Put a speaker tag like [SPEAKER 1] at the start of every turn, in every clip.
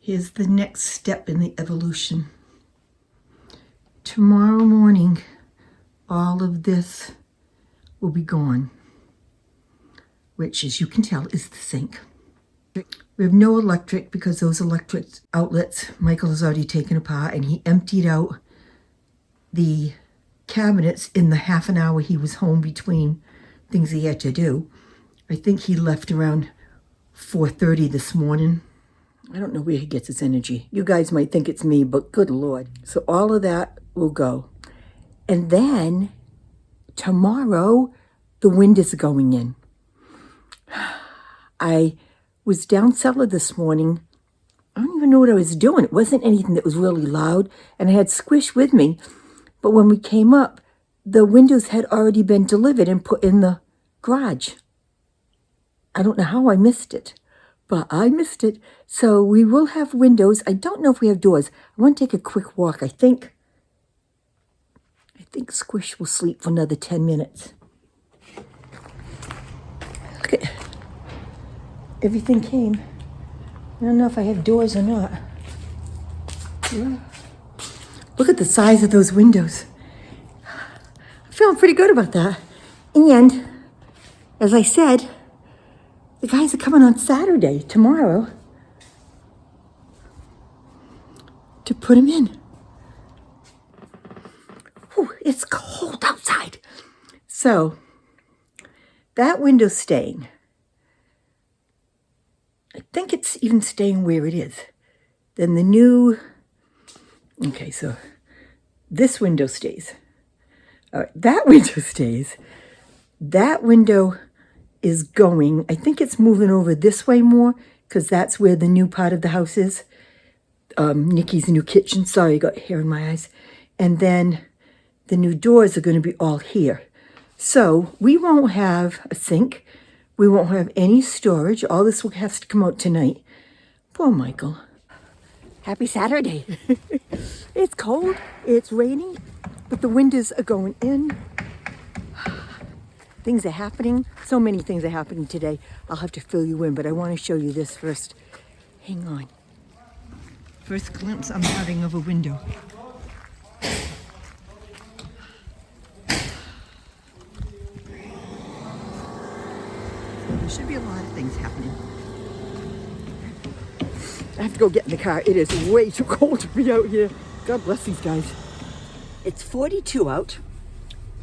[SPEAKER 1] Here's the next step in the evolution. Tomorrow morning, all of this will be gone, which, as you can tell, is the sink. We have no electric because those electric outlets Michael has already taken apart, and he emptied out the cabinets in the half an hour he was home between things he had to do. I think he left around 4:30 this morning. I don't know where he gets his energy. You guys might think it's me, but good Lord. So all of that will go. And then tomorrow, the windows are going in. I was down cellar this morning. I don't even know what I was doing. It wasn't anything that was really loud. And I had Squish with me. But when we came up, the windows had already been delivered and put in the garage. I don't know how I missed it, but I missed it. So we will have windows. I don't know if we have doors. I want to take a quick walk. I think Squish will sleep for another 10 minutes. Look at everything came. I don't know if I have doors or not. Yeah. Look at the size of those windows. I'm feeling pretty good about that. And as I said, the guys are coming on Saturday, tomorrow, to put them in. Whew, it's cold outside. So that window's staying. I think it's even staying where it is. Then the new, okay, so this window stays. All right, that window stays. That window is going, I think it's moving over this way more because that's where the new part of the house is. Nikki's new kitchen. Sorry, I got hair in my eyes. And then the new doors are going to be all here. So we won't have a sink. We won't have any storage. All this will have to come out tonight. Poor Michael. Happy Saturday. It's cold. It's raining. But the windows are going in. Things are happening. So many things are happening today. I'll have to fill you in, but I want to show you this first. Hang on. First glimpse I'm having of a window. There should be a lot of things happening. I have to go get in the car. It is way too cold to be out here. God bless these guys. It's 42 out,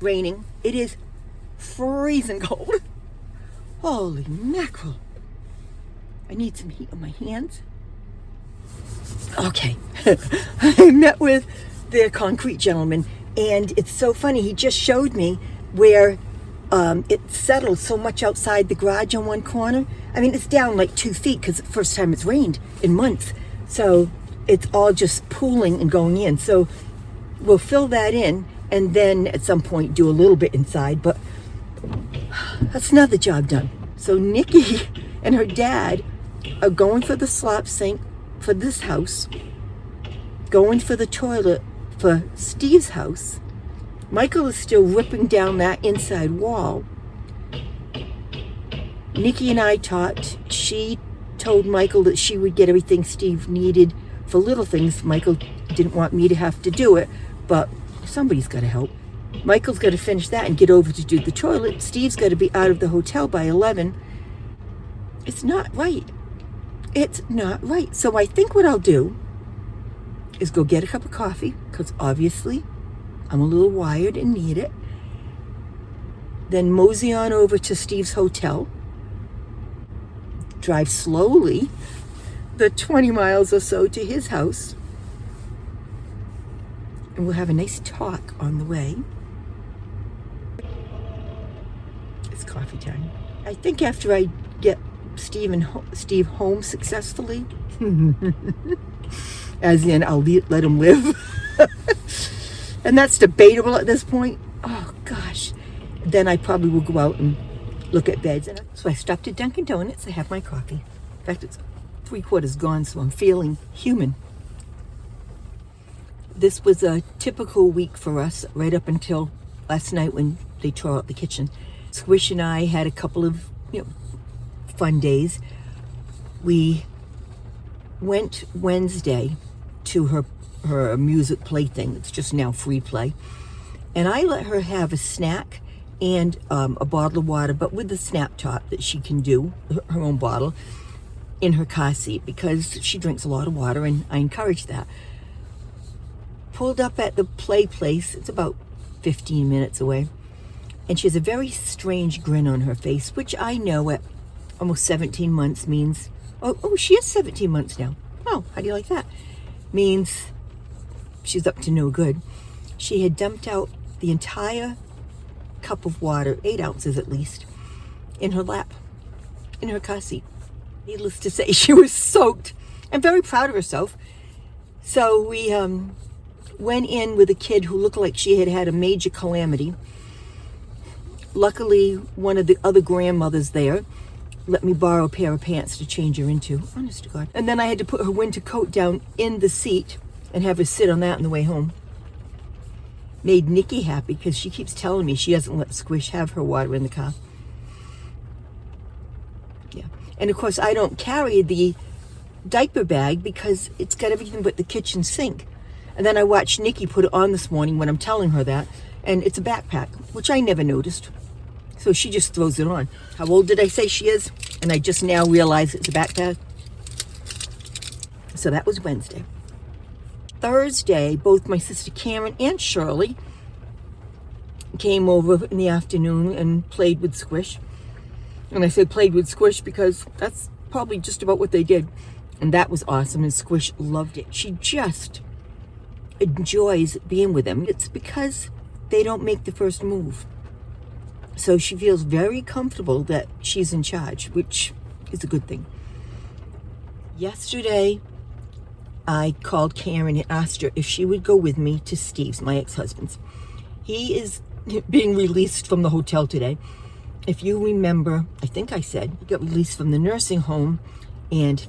[SPEAKER 1] raining. It is freezing cold. Holy mackerel. I need some heat on my hands. Okay. I met with the concrete gentleman, and it's so funny. He just showed me where it settled so much outside the garage on one corner. I mean, it's down like 2 feet because it's the first time it's rained in months. So it's all just pooling and going in. So we'll fill that in and then at some point do a little bit inside, but that's not the job done. So Nikki and her dad are going for the slop sink for this house, going for the toilet for Steve's house. Michael is still ripping down that inside wall. Nikki and I talked. She told Michael that she would get everything Steve needed for little things. Michael didn't want me to have to do it, but somebody's got to help. Michael's got to finish that and get over to do the toilet. Steve's got to be out of the hotel by 11. It's not right. It's not right. So I think what I'll do is go get a cup of coffee, because obviously I'm a little wired and need it. Then mosey on over to Steve's hotel. Drive slowly the 20 miles or so to his house. And we'll have a nice talk on the way. It's coffee time. I think after I get Steve home successfully, as in I'll let him live. And that's debatable at this point. Oh gosh. Then I probably will go out and look at beds. So I stopped at Dunkin' Donuts. I have my coffee. In fact, it's 3/4 gone, so I'm feeling human. This was a typical week for us right up until last night when they tore out the kitchen. Squish and I had a couple of fun days. We went Wednesday to her music play thing. It's just now free play. And I let her have a snack and a bottle of water, but with the snap top that she can do, her own bottle, in her car seat, because she drinks a lot of water, and I encourage that. Pulled up at the play place. It's about 15 minutes away. And she has a very strange grin on her face, which I know at almost 17 months means, oh, she is 17 months now. Oh, how do you like that? Means she's up to no good. She had dumped out the entire cup of water, 8 ounces at least, in her lap, in her car seat. Needless to say, she was soaked and very proud of herself. So we went in with a kid who looked like she had had a major calamity. Luckily, one of the other grandmothers there let me borrow a pair of pants to change her into. Honest to God. And then I had to put her winter coat down in the seat and have her sit on that on the way home. Made Nikki happy because she keeps telling me she doesn't let Squish have her water in the car. Yeah. And of course, I don't carry the diaper bag because it's got everything but the kitchen sink. And then I watched Nikki put it on this morning when I'm telling her that, and it's a backpack, which I never noticed. So she just throws it on. How old did I say she is? And I just now realize it's a backpack. So that was Wednesday. Thursday, both my sister Karen and Shirley came over in the afternoon and played with Squish. And I said played with Squish because that's probably just about what they did. And that was awesome, and Squish loved it. She just enjoys being with them. It's because they don't make the first move. So she feels very comfortable that she's in charge, which is a good thing. Yesterday, I called Karen and asked her if she would go with me to Steve's, my ex-husband's. He is being released from the hotel today. If you remember, I think I said he got released from the nursing home, and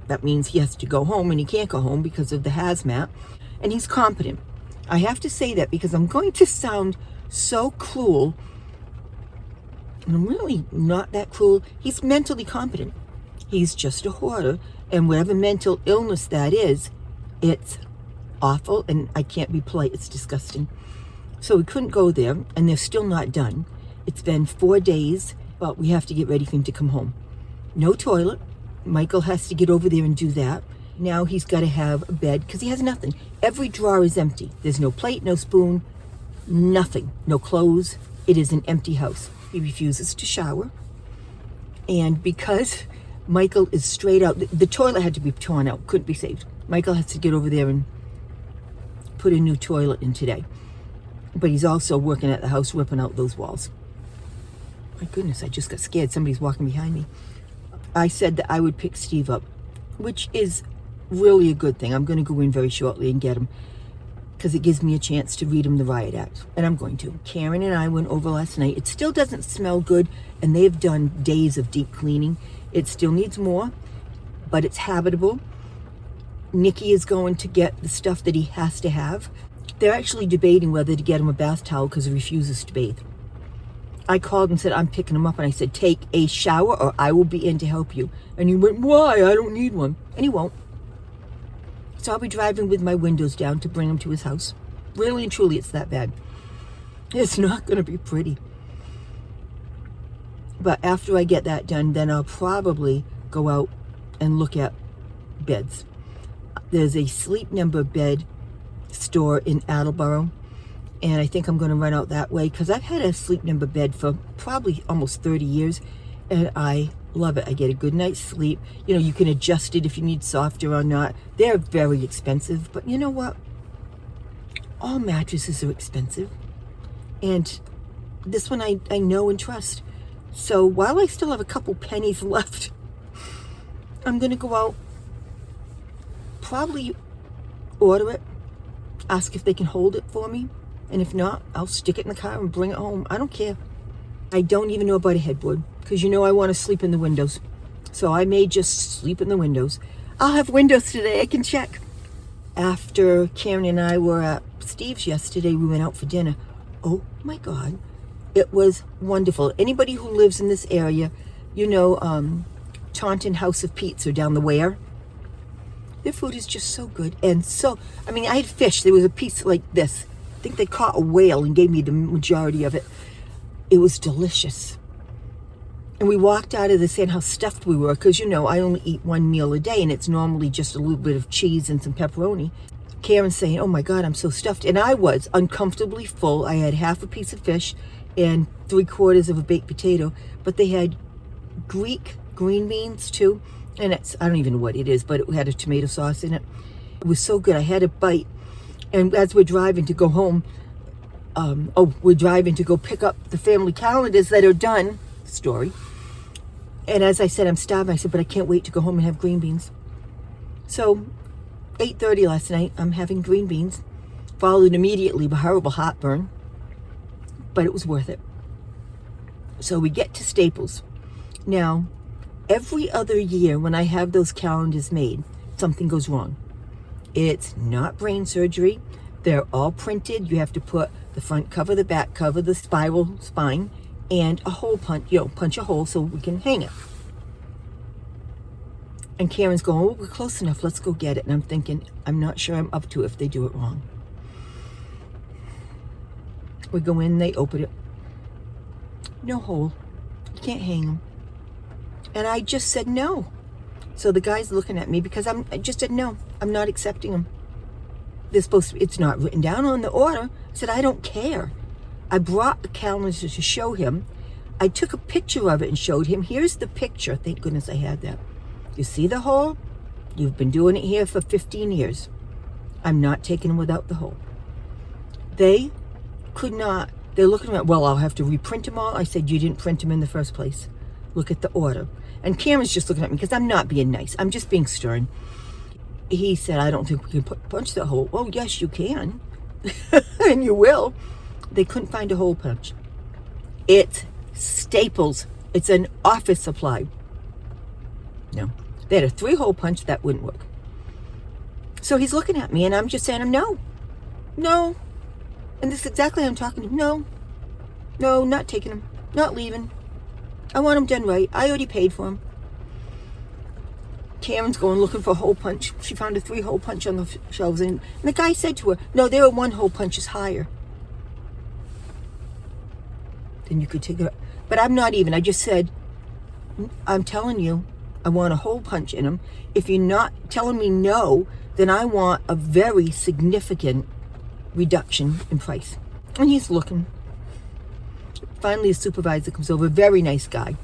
[SPEAKER 1] that means he has to go home, and he can't go home because of the hazmat, and he's competent. I have to say that because I'm going to sound so cruel, and I'm really not that cruel. He's mentally competent. He's just a hoarder, and whatever mental illness that is, it's awful, and I can't be polite. It's disgusting. So we couldn't go there, and they're still not done. It's been 4 days, but we have to get ready for him to come home. No toilet. Michael has to get over there and do that. Now he's got to have a bed because he has nothing. Every drawer is empty. There's no plate, no spoon, nothing. No clothes. It is an empty house. He refuses to shower. And because Michael is straight out, the toilet had to be torn out, couldn't be saved. Michael has to get over there and put a new toilet in today. But he's also working at the house, ripping out those walls. My goodness, I just got scared. Somebody's walking behind me. I said that I would pick Steve up, which is really a good thing. I'm going to go in very shortly and get him because it gives me a chance to read him the riot act, and I'm going to. Karen and I went over last night. It still doesn't smell good, and they've done days of deep cleaning. It still needs more, but it's habitable. Nikki is going to get the stuff that he has to have. They're actually debating whether to get him a bath towel because he refuses to bathe. I called and said, I'm picking him up, and I said, take a shower or I will be in to help you. And he went, why? I don't need one. And he won't. So I'll be driving with my windows down to bring him to his house. Really and truly, it's that bad. It's not going to be pretty. But after I get that done, then I'll probably go out and look at beds. There's a Sleep Number bed store in Attleboro, and I think I'm going to run out that way because I've had a Sleep Number bed for probably almost 30 years, and I love it. I get a good night's sleep. You know, you can adjust it if you need softer or not. They're very expensive, but you know what? All mattresses are expensive, and this one I know and trust. So while I still have a couple pennies left, I'm going to go out, probably order it, ask if they can hold it for me, and if not, I'll stick it in the car and bring it home. I don't care. I don't even know about a headboard because you know I want to sleep in the windows. So I may just sleep in the windows. I'll have windows today. I can check. After Karen and I were at Steve's yesterday, we went out for dinner. Oh my God. It was wonderful. Anybody who lives in this area, you know, Taunton House of Pizza down the Ware. Their food is just so good. And so, I mean, I had fish. There was a piece like this. I think they caught a whale and gave me the majority of it. It was delicious. And we walked out of this saying how stuffed we were, because, you know, I only eat one meal a day, and it's normally just a little bit of cheese and some pepperoni. Karen's saying, oh my God, I'm so stuffed. And I was uncomfortably full. I had half a piece of fish and 3/4 of a baked potato, but they had Greek green beans too. And I don't even know what it is, but it had a tomato sauce in it. It was so good. I had a bite. And as we're driving to go home, we're driving to go pick up the family calendars that are done, story. And as I said, I'm starving. I said, but I can't wait to go home and have green beans. So 8:30 last night, I'm having green beans, followed immediately by horrible heartburn, but it was worth it. So we get to Staples. Now, every other year when I have those calendars made, something goes wrong. It's not brain surgery. They're all printed. You have to put the front cover, the back cover, the spiral spine, and a hole punch, punch a hole so we can hang it. And Karen's going, oh, we're close enough. Let's go get it. And I'm thinking, I'm not sure I'm up to it if they do it wrong. We go in, they open it. No hole. You can't hang them. And I just said no. So the guy's looking at me because I just said no. I'm not accepting them. They're supposed to. It's not written down on the order. I said I don't care. I brought the calendar to show him. I took a picture of it and showed him. Here's the picture. Thank goodness I had that. You see the hole? You've been doing it here for 15 years. I'm not taking them without the hole. They could not. They're looking at, well, I'll have to reprint them all. I said, you didn't print them in the first place. Look at the order. And Cameron's just looking at me because I'm not being nice. I'm just being stern. He said, I don't think we can punch that hole. Oh, yes, you can. And you will. They couldn't find a hole punch. It's Staples. It's an office supply. No. They had a 3-hole punch that wouldn't work. So he's looking at me and I'm just saying, no. And this is exactly how I'm talking to him. No, not taking them. Not leaving. I want them done right. I already paid for them. Karen's going looking for a hole punch. She found a 3-hole punch on the shelves. And the guy said to her, no, there are 1-hole punches higher. Then you could take it. But I'm not even. I just said, I'm telling you, I want a hole punch in them. If you're not telling me no, then I want a very significant reduction in price. And he's looking. Finally, a supervisor comes over, very nice guy,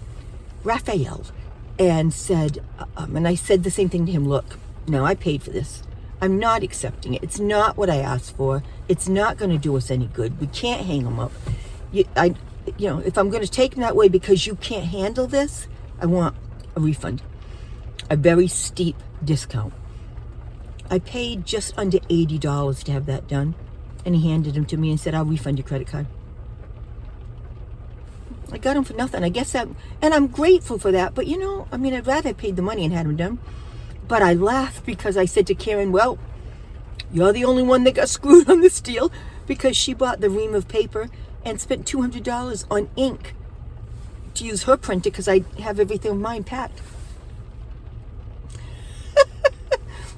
[SPEAKER 1] Raphael, and said, and I said the same thing to him, look, no, I paid for this. I'm not accepting it. It's not what I asked for. It's not going to do us any good. We can't hang them up. If I'm going to take them that way because you can't handle this, I want a refund, a very steep discount. I paid just under $80 to have that done, and he handed them to me and said, I'll refund your credit card. I got them for nothing. I guess that, and I'm grateful for that, but I'd rather have paid the money and had them done. But I laughed because I said to Karen, well, you're the only one that got screwed on this deal, because she bought the ream of paper and spent $200 on ink to use her printer because I have everything of mine packed.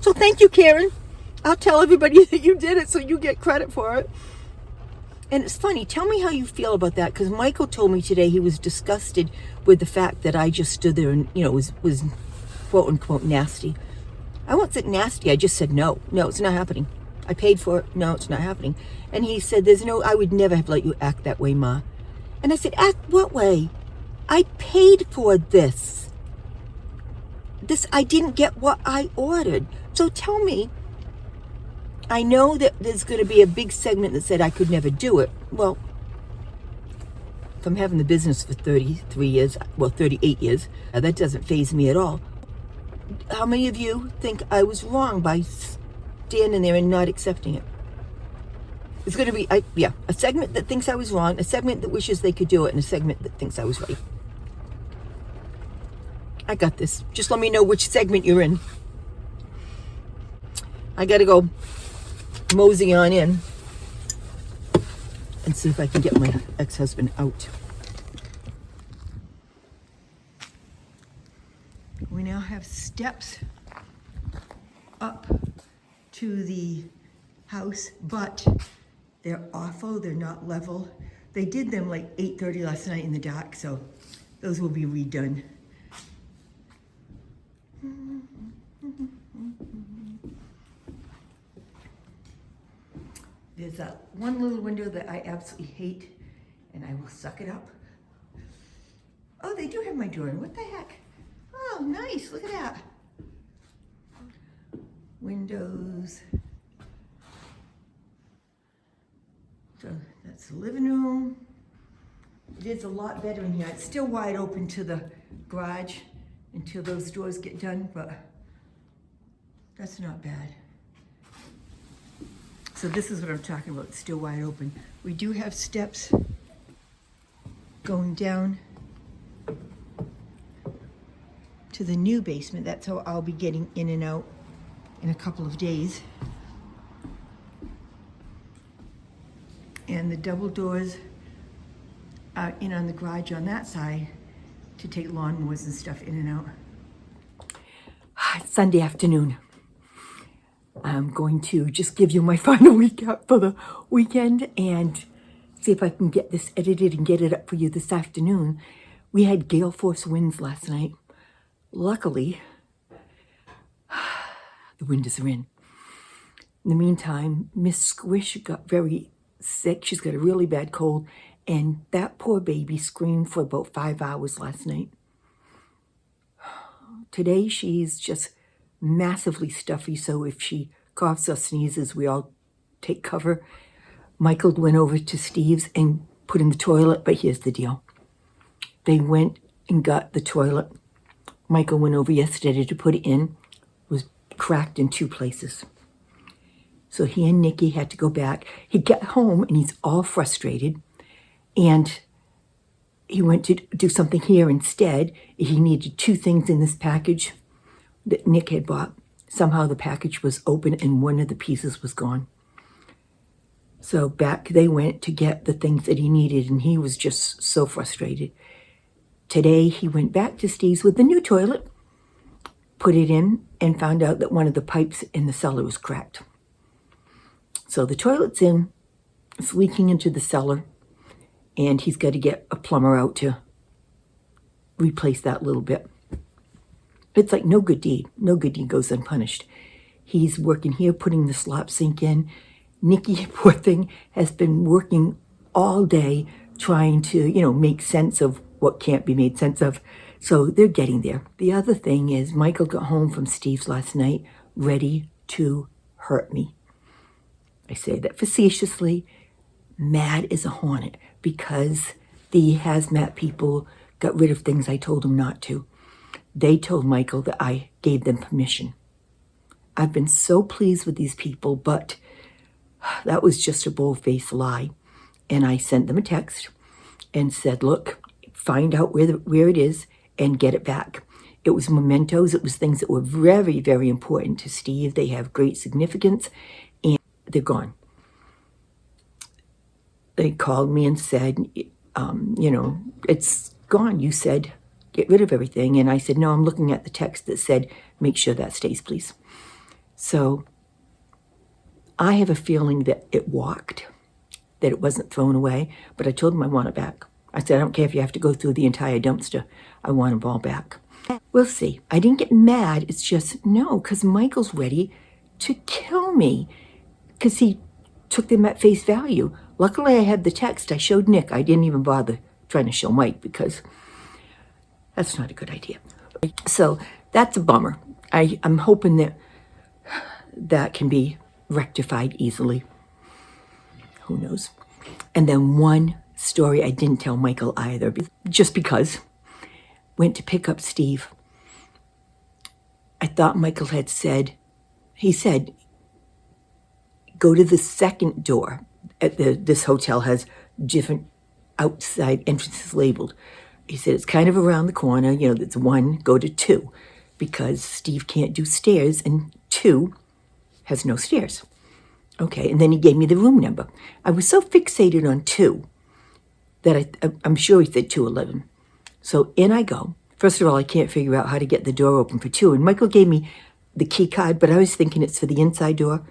[SPEAKER 1] So thank you, Karen. I'll tell everybody that you did it so you get credit for it. And it's funny, tell me how you feel about that, because Michael told me today he was disgusted with the fact that I just stood there and, was quote unquote nasty. I wasn't nasty, I just said no, it's not happening. I paid for it, no, it's not happening. And he said, I would never have let you act that way, Ma. And I said, act what way? I paid for this. I didn't get what I ordered. So tell me, I know that there's going to be a big segment that said I could never do it. Well, if I'm having the business for 38 years, that doesn't faze me at all. How many of you think I was wrong by standing there and not accepting it? It's going to be, a segment that thinks I was wrong, a segment that wishes they could do it, and a segment that thinks I was right. I got this. Just let me know which segment you're in. I got to go mosey on in and see if I can get my ex-husband out. We now have steps up to the house, but they're awful. They're not level. They did them like 8:30 last night in the dark, so those will be redone. There's that one little window that I absolutely hate, and I will suck it up. Oh, they do have my door in. What the heck? Oh, nice. Look at that. Windows. So that's the living room. It is a lot better in here. It's still wide open to the garage until those doors get done, but that's not bad. So this is what I'm talking about. It's still wide open. We do have steps going down to the new basement. That's how I'll be getting in and out in a couple of days. And the double doors are in on the garage on that side to take lawnmowers and stuff in and out. It's Sunday afternoon. I'm going to just give you my final recap for the weekend and see if I can get this edited and get it up for you this afternoon. We had gale force winds last night. Luckily, the windows are in. In the meantime, Miss Squish got very sick. She's got a really bad cold, and that poor baby screamed for about 5 hours last night. Today, she's just massively stuffy, so if she coughs or sneezes, we all take cover. Michael went over to Steve's and put in the toilet, but here's the deal. They went and got the toilet. Michael went over yesterday to put it in. It was cracked in 2 places. So he and Nikki had to go back. He got home and he's all frustrated. And he went to do something here instead. He needed 2 things in this package that Nick had bought. Somehow the package was open and one of the pieces was gone. So back they went to get the things that he needed, and he was just so frustrated. Today he went back to Steve's with the new toilet, put it in, and found out that one of the pipes in the cellar was cracked. So the toilet's in, it's leaking into the cellar, and he's got to get a plumber out to replace that little bit. It's like no good deed goes unpunished. He's working here, putting the slop sink in. Nikki, poor thing, has been working all day trying to, make sense of what can't be made sense of. So they're getting there. The other thing is Michael got home from Steve's last night ready to hurt me. I say that facetiously, mad as a hornet, because the hazmat people got rid of things I told them not to. They told Michael that I gave them permission. I've been so pleased with these people, but that was just a bold-faced lie. And I sent them a text and said, look, find out where it is and get it back. It was mementos. It was things that were very, very important to Steve. They have great significance, and they're gone. They called me and said, it's gone. You said, get rid of everything. And I said, no, I'm looking at the text that said, make sure that stays, please. So I have a feeling that it walked, that it wasn't thrown away, but I told them I want it back. I said, I don't care if you have to go through the entire dumpster. I want them all back. We'll see. I didn't get mad. It's just, no, because Michael's ready to kill me because he took them at face value. Luckily, I had the text. I showed Nick. I didn't even bother trying to show Mike because that's not a good idea. So that's a bummer. I'm hoping that can be rectified easily. Who knows? And then one story I didn't tell Michael either, just because. Went to pick up Steve. I thought Michael had said, go to the second door. This hotel has different outside entrances labeled. He said, it's kind of around the corner, there's 1, go to 2, because Steve can't do stairs, and 2 has no stairs. Okay, and then he gave me the room number. I was so fixated on 2 that I'm sure he said 211. So in I go. First of all, I can't figure out how to get the door open for 2, and Michael gave me the key card, but I was thinking it's for the inside door.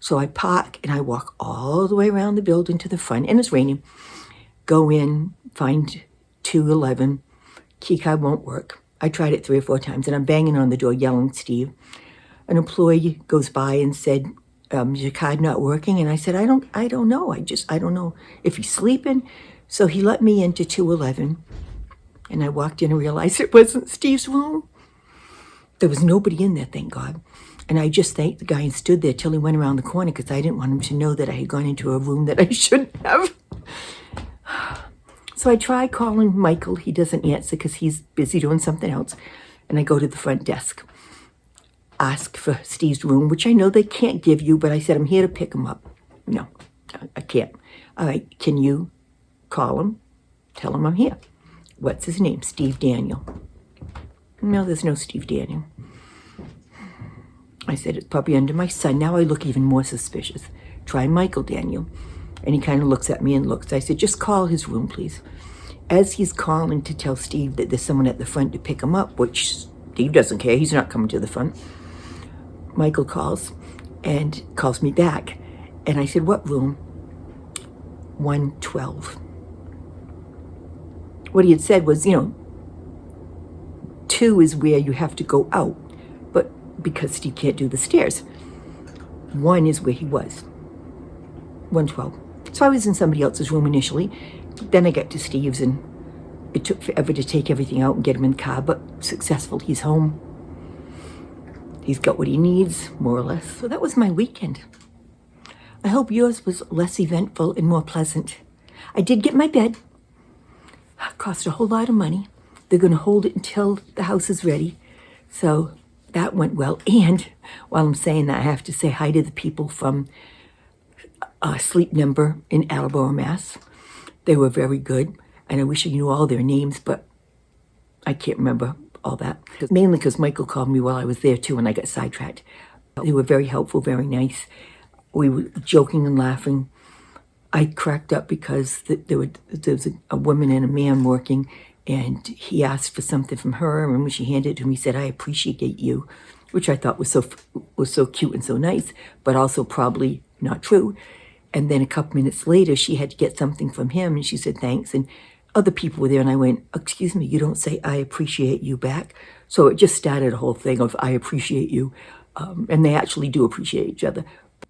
[SPEAKER 1] So I park and I walk all the way around the building to the front, and it's raining. Go in, find 211. Key card won't work. I tried it 3 or 4 times, and I'm banging on the door, yelling, Steve. An employee goes by and said, is your card not working? And I said, I don't know. I don't know if he's sleeping. So he let me into 211, and I walked in and realized it wasn't Steve's room. There was nobody in there, thank God. And I just thanked the guy and stood there till he went around the corner because I didn't want him to know that I had gone into a room that I shouldn't have. So I try calling Michael. He doesn't answer because he's busy doing something else. And I go to the front desk, ask for Steve's room, which I know they can't give you, but I said, I'm here to pick him up. No, I can't. All right, can you call him? Tell him I'm here. What's his name? Steve Daniel. No, there's no Steve Daniel. I said, it's probably under my son. Now I look even more suspicious. Try Michael Daniel. And he kind of looks at me and looks. I said, just call his room, please. As he's calling to tell Steve that there's someone at the front to pick him up, which Steve doesn't care. He's not coming to the front. Michael calls and calls me back. And I said, what room? 112. What he had said was, 2 is where you have to go out. But because Steve can't do the stairs, 1 is where he was. 112. So I was in somebody else's room initially. Then I got to Steve's, and it took forever to take everything out and get him in the car, but successful. He's home. He's got what he needs, more or less. So that was my weekend. I hope yours was less eventful and more pleasant. I did get my bed. It cost a whole lot of money. They're going to hold it until the house is ready. So that went well. And while I'm saying that, I have to say hi to the people from Sleep Number in Attleboro, Mass. They were very good, and I wish I knew all their names, but I can't remember all that. Mainly because Michael called me while I was there too, and I got sidetracked. They were very helpful, very nice. We were joking and laughing. I cracked up because there was a woman and a man working, and he asked for something from her, and when she handed it to him, he said, I appreciate you, which I thought was so cute and so nice, but also probably not true. And then a couple minutes later, she had to get something from him, and she said, thanks. And other people were there, and I went, excuse me, you don't say I appreciate you back? So it just started a whole thing of I appreciate you. And they actually do appreciate each other.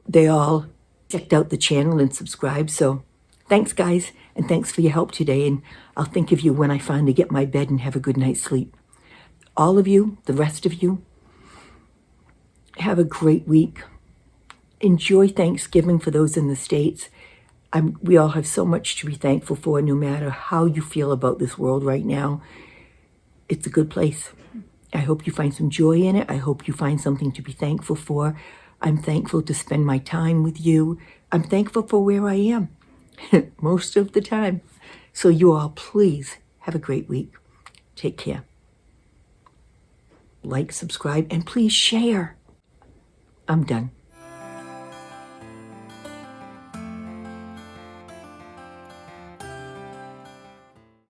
[SPEAKER 1] They all checked out the channel and subscribed. So thanks, guys, and thanks for your help today. And I'll think of you when I finally get my bed and have a good night's sleep. All of you, the rest of you, have a great week. Enjoy Thanksgiving for those in the States. We all have so much to be thankful for, no matter how you feel about this world right now. It's a good place. I hope you find some joy in it. I hope you find something to be thankful for. I'm thankful to spend my time with you. I'm thankful for where I am most of the time. So you all, please have a great week. Take care. Like, subscribe, and please share. I'm done.